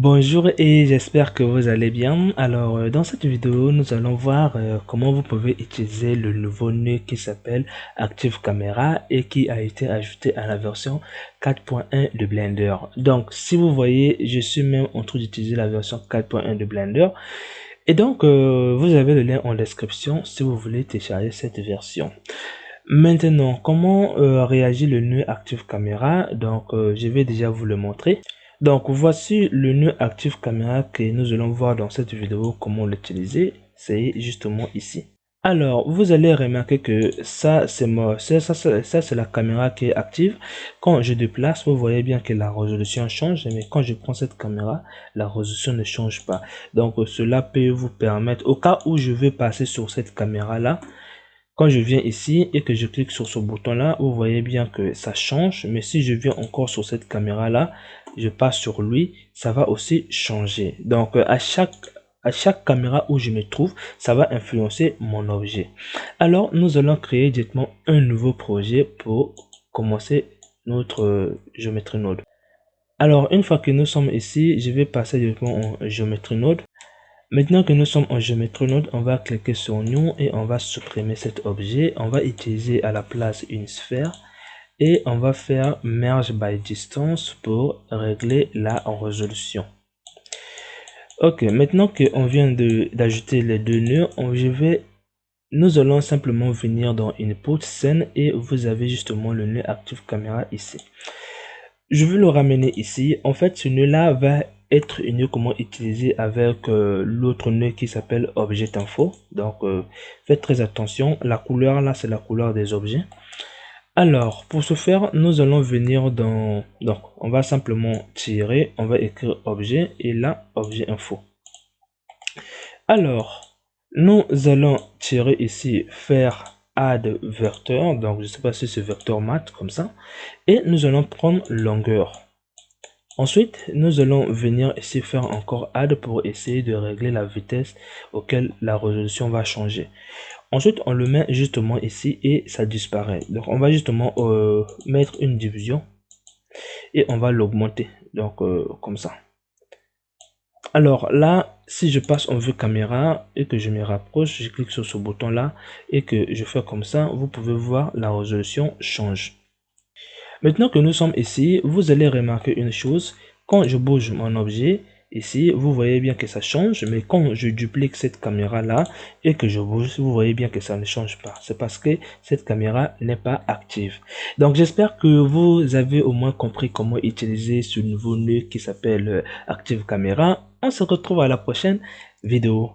Bonjour et j'espère que vous allez bien. Alors, dans cette vidéo, nous allons voir comment vous pouvez utiliser le nouveau nœud qui s'appelle Active Camera et qui a été ajouté à la version 4.1 de Blender. Donc, si vous voyez, je suis même en train d'utiliser la version 4.1 de Blender. Et donc, vous avez le lien en description si vous voulez télécharger cette version. Maintenant, comment réagit le nœud Active Camera? Donc, je vais déjà vous le montrer. Donc voici le nœud Active Camera que nous allons voir dans cette vidéo comment l'utiliser. C'est justement ici. Alors vous allez remarquer que ça c'est la caméra qui est active. Quand je déplace, vous voyez bien que la résolution change, mais quand je prends cette caméra, la résolution ne change pas. Donc cela peut vous permettre, au cas où je veux passer sur cette caméra là, quand je viens ici et que je clique sur ce bouton là, vous voyez bien que ça change. Mais si je viens encore sur cette caméra là, je passe sur lui, ça va aussi changer. Donc à chaque caméra où je me trouve, ça va influencer mon objet. Alors nous allons créer directement un nouveau projet pour commencer notre Geometry Node. Alors une fois que nous sommes ici, je vais passer directement en Geometry Node. Maintenant que nous sommes en Geometry Node, on va cliquer sur New et on va supprimer cet objet. On va utiliser à la place une sphère et on va faire Merge by Distance pour régler la résolution. Ok, maintenant qu'on vient d'ajouter les deux nœuds, nous allons simplement venir dans Input Scene et vous avez justement le nœud Active Camera ici. Je vais le ramener ici. En fait, ce nœud là va être uniquement utilisé avec l'autre nœud qui s'appelle Object Info. Donc faites très attention, la couleur là c'est la couleur des objets. Alors pour ce faire, nous allons venir donc on va simplement tirer, on va écrire objet et là objet info. Alors nous allons tirer ici, faire add vecteur, donc je sais pas si c'est vecteur mat comme ça, et nous allons prendre longueur. Ensuite, nous allons venir ici faire encore add pour essayer de régler la vitesse auquel la résolution va changer. Ensuite, on le met justement ici et ça disparaît. Donc, on va justement mettre une division et on va l'augmenter. Donc, comme ça. Alors là, si je passe en vue caméra et que je me rapproche, je clique sur ce bouton là et que je fais comme ça, vous pouvez voir la résolution change. Maintenant que nous sommes ici, vous allez remarquer une chose. Quand je bouge mon objet, ici, vous voyez bien que ça change. Mais quand je duplique cette caméra là et que je bouge, vous voyez bien que ça ne change pas. C'est parce que cette caméra n'est pas active. Donc j'espère que vous avez au moins compris comment utiliser ce nouveau nœud qui s'appelle Active Camera. On se retrouve à la prochaine vidéo.